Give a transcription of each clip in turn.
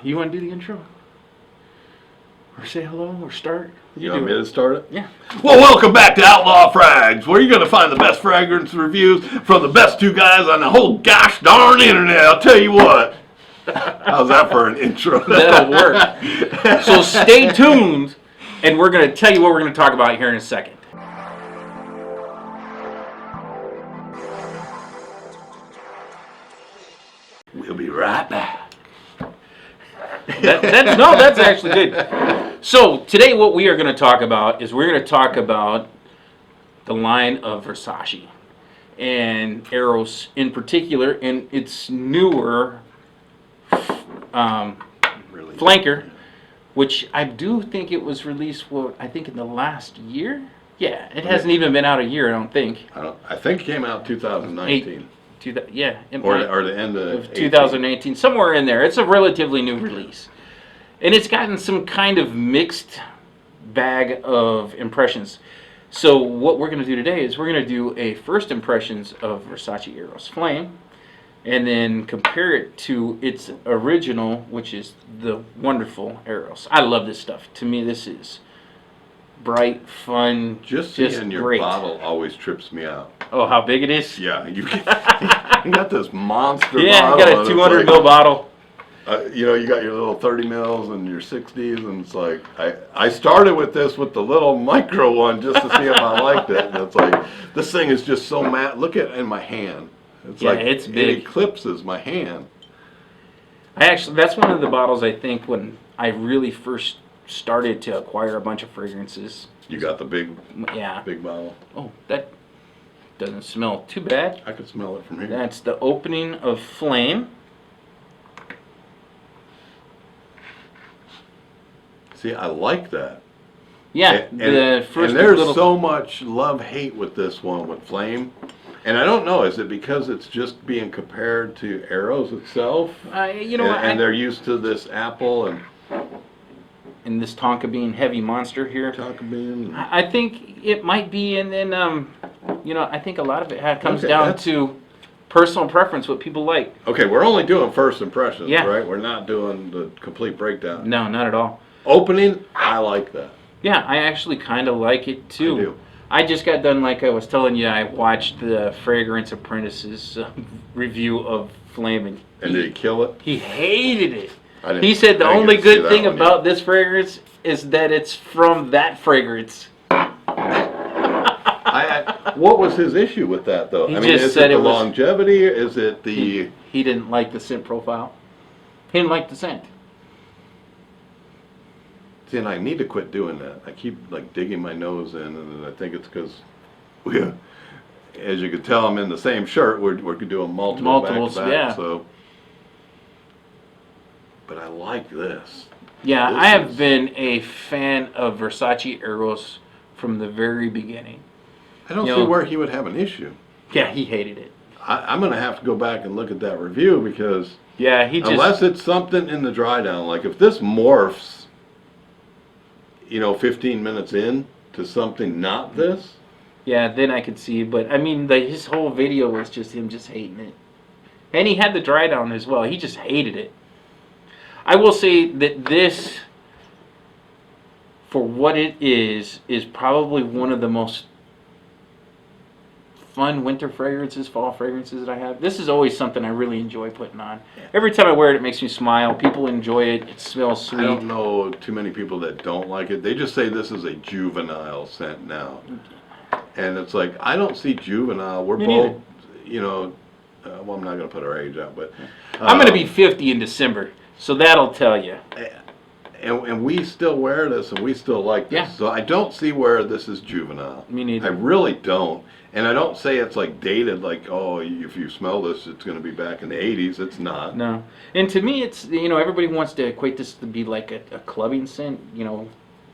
You want to do the intro? Or say hello, or start? You want me to start it? Yeah. Well, welcome back to Outlaw Frags, where you're going to find the best fragrance reviews from the best two guys on the whole gosh darn internet. I'll tell you what. How's that for an intro? That'll work. So stay tuned, and we're going to tell you what we're going to talk about here in a second. We'll be right back. That's actually good. So today what we are going to talk about is we're going to talk about the line of Versace and Eros in particular, and its newer flanker, which I do think it was released, I think in the last year? Yeah, it hasn't even been out a year, I don't think. I think it came out 2019. Yeah. Or the end of 2018, somewhere in there. It's a relatively new release. And it's gotten some kind of mixed bag of impressions. So what we're going to do today is we're going to do a first impressions of Versace Eros Flame, and then compare it to its original, which is the wonderful Eros. I love this stuff. To me, this is bright, fun, just seeing your great. Bottle always trips me out. Oh, how big it is? Yeah, you got this monster yeah, bottle. Yeah, got a 200 ml bottle. You got your little 30 mils and your 60s, and it's like, I started with this with the little micro one just to see if I liked it, and it's like, this thing is just so matte. Look at it in my hand. It's like, it's big. It eclipses my hand. That's one of the bottles I think when I really first started to acquire a bunch of fragrances. You got the big bottle. Oh, that doesn't smell too bad. I could smell it from here. That's the opening of Flame. See, I like that. Yeah, and there's so much love-hate with this one with Flame. And I don't know, is it because it's just being compared to Eros itself? And they're used to this apple and this tonka bean heavy monster here. Tonka bean. I think it might be, and then I think a lot of it comes down to personal preference, what people like. Okay, we're only doing first impressions, right? We're not doing the complete breakdown. No, not at all. Opening, I like that. Yeah, I actually kind of like it too. I do. I just got done, like I was telling you, I watched the Fragrance Apprentice's review of Flame. And did he kill it? He hated it. He said the only good thing about this fragrance is that it's from that fragrance. What was his issue with that, though? Is it the longevity? Is it the... He didn't like the scent profile. He didn't like the scent. See, and I need to quit doing that. I keep digging my nose in, and I think it's because as you can tell, I'm in the same shirt. We're doing multiples back to back, yeah. So, but I like this. Yeah, I have been a fan of Versace Eros from the very beginning. I don't see where he would have an issue. Yeah, he hated it. I'm going to have to go back and look at that review because unless it's something in the dry down, like if this morphs 15 minutes in to something not this. Yeah, then I could see. But his whole video was just him just hating it. And he had the dry down as well. He just hated it. I will say that this, for what it is probably one of the most fun winter fragrances, fall fragrances that I have. This is always something I really enjoy putting on. Every time I wear it, it makes me smile. People enjoy it. It smells sweet. I don't know too many people that don't like it. They just say this is a juvenile scent now. And it's like, I don't see juvenile. We're both, well, I'm not going to put our age out, but... I'm going to be 50 in December, so that'll tell you. And we still wear this, and we still like this. Yeah. So I don't see where this is juvenile. Me neither. I really don't. And I don't say it's dated, if you smell this, it's going to be back in the 80s. It's not. No. And to me, it's, everybody wants to equate this to be like a clubbing scent,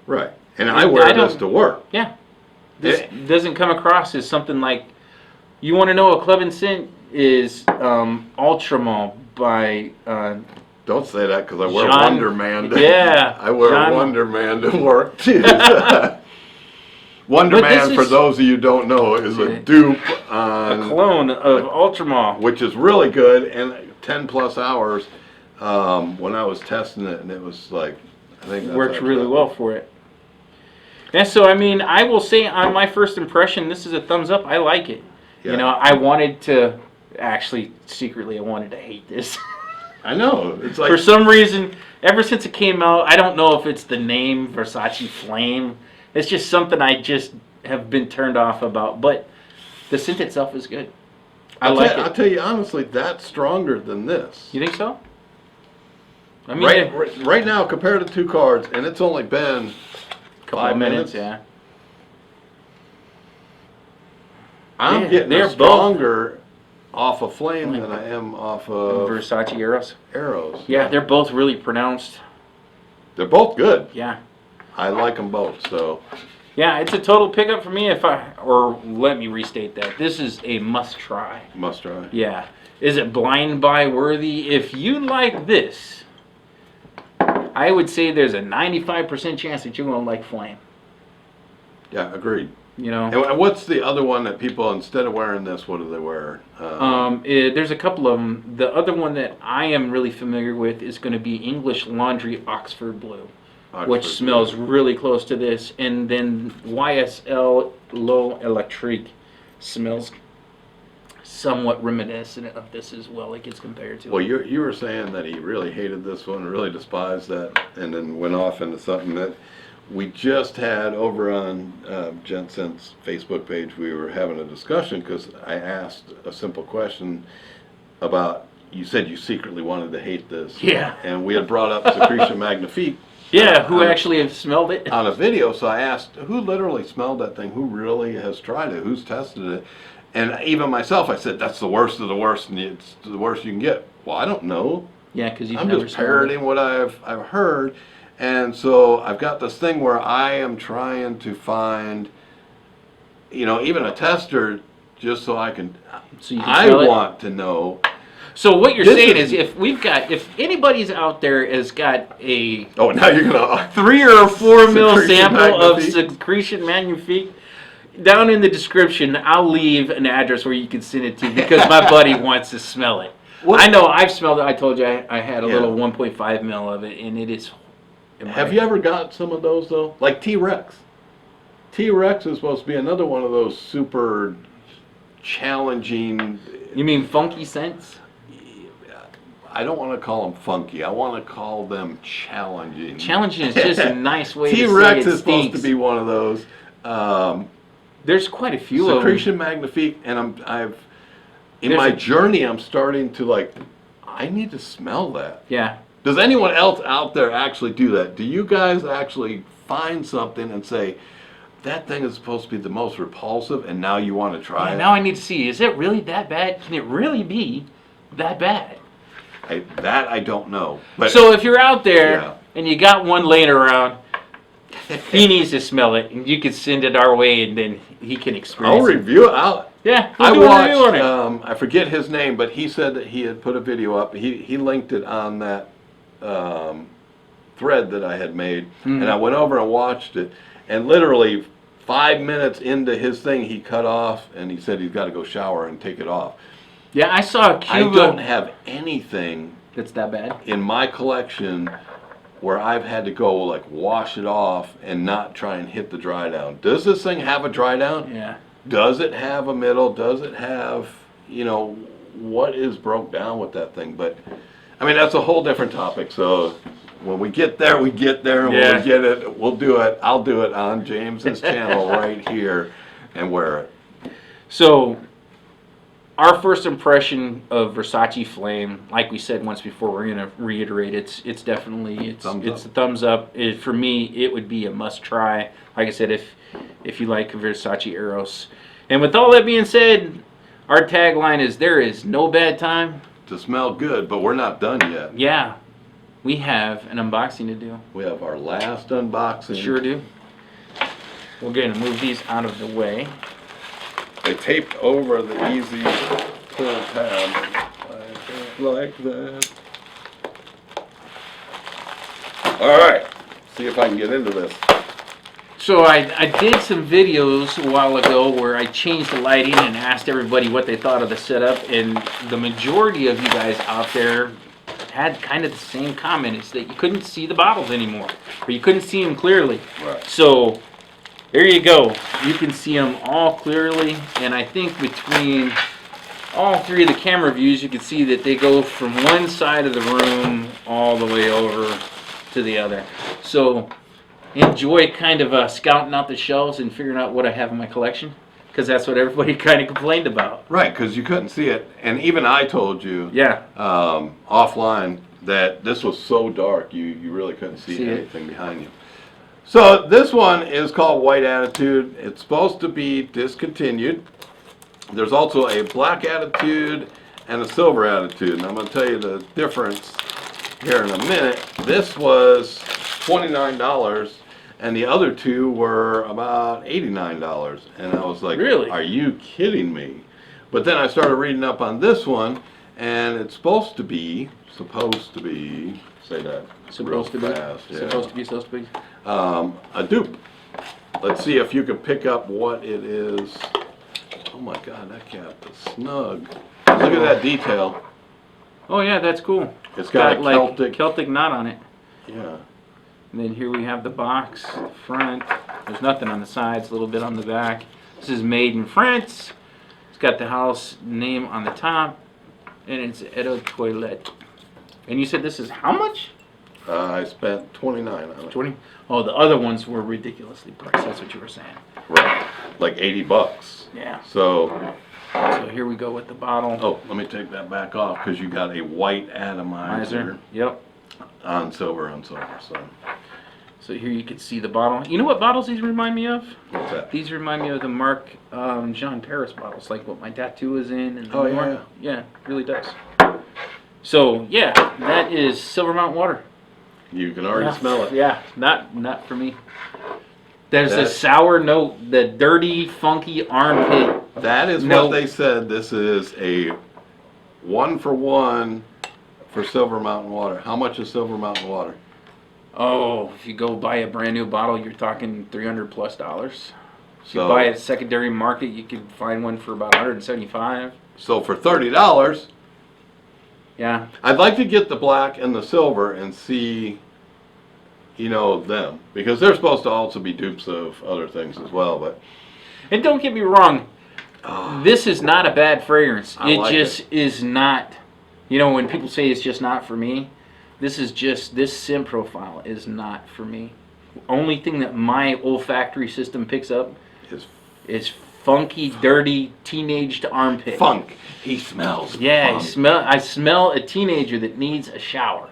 Right. And I wear this to work. Yeah. This doesn't come across as something like, you want to know a clubbing scent is Ultramall by... Don't say that because I wear Wonder Man. I wear Wonder Man to work too. Wonder Man, for those of you who don't know, is a dupe on... A clone of Ultramall. Which is really good, and 10 plus hours. when I was testing it, and it was like, I think It that's works actually- really well for it. And so, I mean, I will say on my first impression, this is a thumbs up. I like it. Yeah. You know, I wanted to, actually, secretly, I wanted to hate this. I know. It's like For some reason, ever since it came out, I don't know if it's the name Versace Flame. It's just something I just have been turned off about. But the scent itself is good. I like it. I'll tell you honestly, that's stronger than this. You think so? I mean, Right now, compare the two cards, and it's only been couple 5 of minutes. yeah. I'm Yeah, getting they're a stronger off of Flame Flame. than I am off of Versace Eros. Arrows. Yeah, they're both really pronounced. They're both good. Yeah. I like them both. So Yeah, it's a total pickup for me. Or let me restate that. This is a must try. must try. Yeah. Is it blind buy worthy? If you like this, I would say there's a 95% chance that you're going to like Flame. Yeah, agreed. You know? And what's the other one that people, instead of wearing this, what do they wear? There's a couple of them. The other one that I am really familiar with is going to be English Laundry Oxford Blue, which smells really close to this. And then YSL Low Electric smells somewhat reminiscent of this as well. It gets compared to. Well, you were saying that he really hated this one, really despised that, and then went off into something that we just had over on Jensen's Facebook page. We were having a discussion because I asked a simple question about, you said you secretly wanted to hate this. Yeah. And we had brought up Secretion Magnifique. Yeah, who actually have smelled it? On a video, so I asked, who literally smelled that thing? Who really has tried it? Who's tested it? And even myself, I said, that's the worst of the worst, and it's the worst you can get. Well, I don't know. Yeah, because I'm just parroting what I've heard. And so I've got this thing where I am trying to find, even a tester, just so I can, So you can I smell it? want to know. So what you're This saying is- is, if anybody's out there has got a Oh, now you're going to. 3 or 4 mil Secretion sample of Magnifique. Secretion Magnifique, down in the description, I'll leave an address where you can send it to because my buddy wants to smell it. What- I know I've smelled it. I told you I had a Yeah. little 1.5 mil of it, and it is. Have you ever got some of those, though? Like T-Rex. T-Rex is supposed to be another one of those super challenging. You mean funky scents? I don't want to call them funky. I want to call them challenging. Challenging is just a nice way to say T-Rex it is supposed stinks. to be one of those. There's quite a few of them. Secretion Magnifique, and I've in There's my a- journey, I'm starting to I need to smell that. Yeah. Does anyone else out there actually do that? Do you guys actually find something and say, that thing is supposed to be the most repulsive, and now you want to try Yeah, it? now I need to see, is it really that bad? Can it really be that bad? I don't know. But So if you're out there Yeah. and you got one laying around, he needs to smell it, and you can send it our way, and then he can I'll experience it. review it. Yeah, I we'll do a review watched, on it. I forget his name, but he said that he had put a video up. He linked it on that thread that I had made, Mm-hmm. and I went over and watched it, and literally 5 minutes into his thing, he cut off, and he said he's got to go shower and take it off. Yeah, I saw a I Cuba don't have anything that's that bad. in my collection where I've had to go wash it off and not try and hit the dry down. Does this thing have a dry down? Yeah. Does it have a middle? Does it have, what is broke down with that thing? But, I mean, that's a whole different topic. So when we get there, we get there. And Yeah. when we get it, we'll do it. I'll do it on James's channel right here and wear it. So, our first impression of Versace Flame, like we said once before, we're gonna reiterate. It's definitely Thumbs it's up. a thumbs up. For me, it would be a must try. Like I said, if you like Versace Eros, and with all that being said, our tagline is there is no bad time. To smell good, but we're not done yet. Yeah, we have an unboxing to do. We have our last unboxing. Sure do. We're gonna move these out of the way. They taped over the easy pull tab like that. All right, see if I can get into this. So I did some videos a while ago where I changed the lighting and asked everybody what they thought of the setup, and the majority of you guys out there had kind of the same comment. It's that you couldn't see the bottles anymore, or you couldn't see them clearly. Right. So there you go. You can see them all clearly, and I think between all three of the camera views, you can see that they go from one side of the room all the way over to the other. So enjoy kind of scouting out the shelves and figuring out what I have in my collection, because that's what everybody kind of complained about. Right, because you couldn't see it, and even I told you, Yeah. offline, that this was so dark you really couldn't see it. anything behind you. So this one is called White Attitude. It's supposed to be discontinued. There's also a black attitude and a silver attitude, and I'm going to tell you the difference here in a minute. This was $29, and the other two were about $89, and I was like, Really? Are you kidding me? But then I started reading up on this one, and it's supposed to be, say that Supposed to real be. fast, yeah. Supposed to be. A dupe. Let's see if you can pick up what it is. Oh my God, that cap is snug. Look at that detail. Oh yeah, that's cool. It's got a like Celtic knot on it. Yeah. And then here we have the box, the front. There's nothing on the sides, a little bit on the back. This is made in France. It's got the house name on the top, and it's Eau Toilette. And you said this is how much? I spent $29 on it. 20? Oh, the other ones were ridiculously priced. That's what you were saying. Right. Like $80. Yeah. So here we go with the bottle. oh, let me take that back off because you got a white atomizer Yep. on silver. So here you can see the bottle. You know what bottles these remind me of? What's that? These remind me of the Marc Jean Paris bottles, like what my tattoo is in. And Oh, yeah, more. Yeah, it really does. So yeah, that is Silver Mountain Water. You can already smell it. Yeah, not for me. There's That- a sour note, the dirty, funky armpit. That is No. what they said. This is a 1-for-1 for Silver Mountain Water. How much is Silver Mountain Water? Oh, if you go buy a brand new bottle, you're talking $300+. If you So, buy at secondary market, you can find one for about $175. so for $30, Yeah. I'd like to get the black and the silver and see, them. Because they're supposed to also be dupes of other things as well, but And don't get me wrong, this is not a bad fragrance. I It like just is not, when people say it's just not for me, this scent profile is not for me. Only thing that my olfactory system picks up is funky, dirty, teenaged armpit. funk. He smells Yeah, funk. I smell a teenager that needs a shower.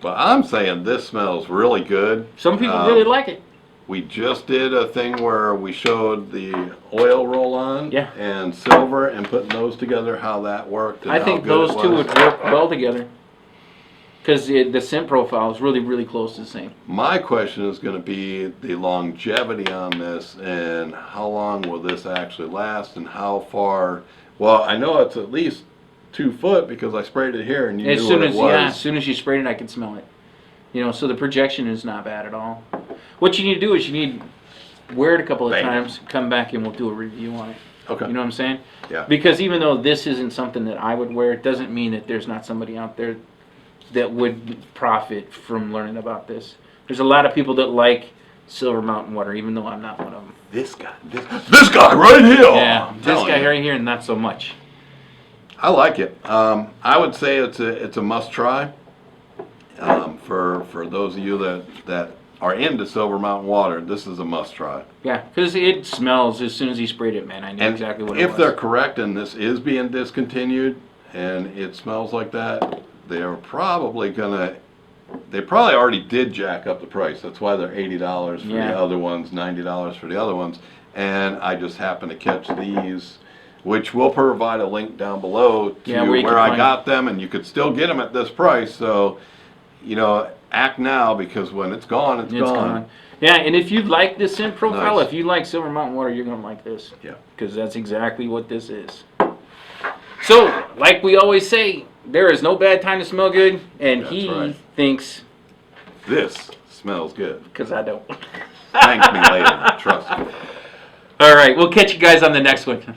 But I'm saying this smells really good. Some people really like it. We just did a thing where we showed the oil roll-on Yeah. and silver and putting those together, how that worked. And I how think good those it two was. would work well together. Because the scent profile is really, really close to the same. My question is going to be the longevity on this and how long will this actually last and how far. Well, I know it's at least 2 foot because I sprayed it here and you As knew soon what as it was. as soon as you sprayed it, I could smell it. So the projection is not bad at all. What you need to do is wear it a couple of Bang. times, come back and we'll do a review on it. Okay. You know what I'm saying? Yeah. Because even though this isn't something that I would wear, it doesn't mean that there's not somebody out there that would profit from learning about this. There's a lot of people that like Silver Mountain Water, even though I'm not one of them. This guy right here. Yeah, I'm this telling guy you. right here, not so much. I like it. I would say it's a must try. For those of you that are into Silver Mountain Water, this is a must try. Yeah, because it smells as soon as he sprayed it, man. I knew And exactly what it was. if they're correct and this is being discontinued and it smells like that, they're probably gonna. They probably already did jack up the price. That's why they're $80 for Yeah. the other ones, $90 for the other ones. And I just happened to catch these, which we'll provide a link down below to Yeah, where you can where I find got them, and you could still get them at this price. So, act now because when it's gone, it's gone. Yeah, and if you like this scent profile, Nice. if you like Silver Mountain Water, you're going to like this. Yeah. Because that's exactly what this is. So, like we always say, there is no bad time to smell good, and That's he right. thinks, This smells good. because I don't. Thank me later. Trust me. All right, we'll catch you guys on the next one.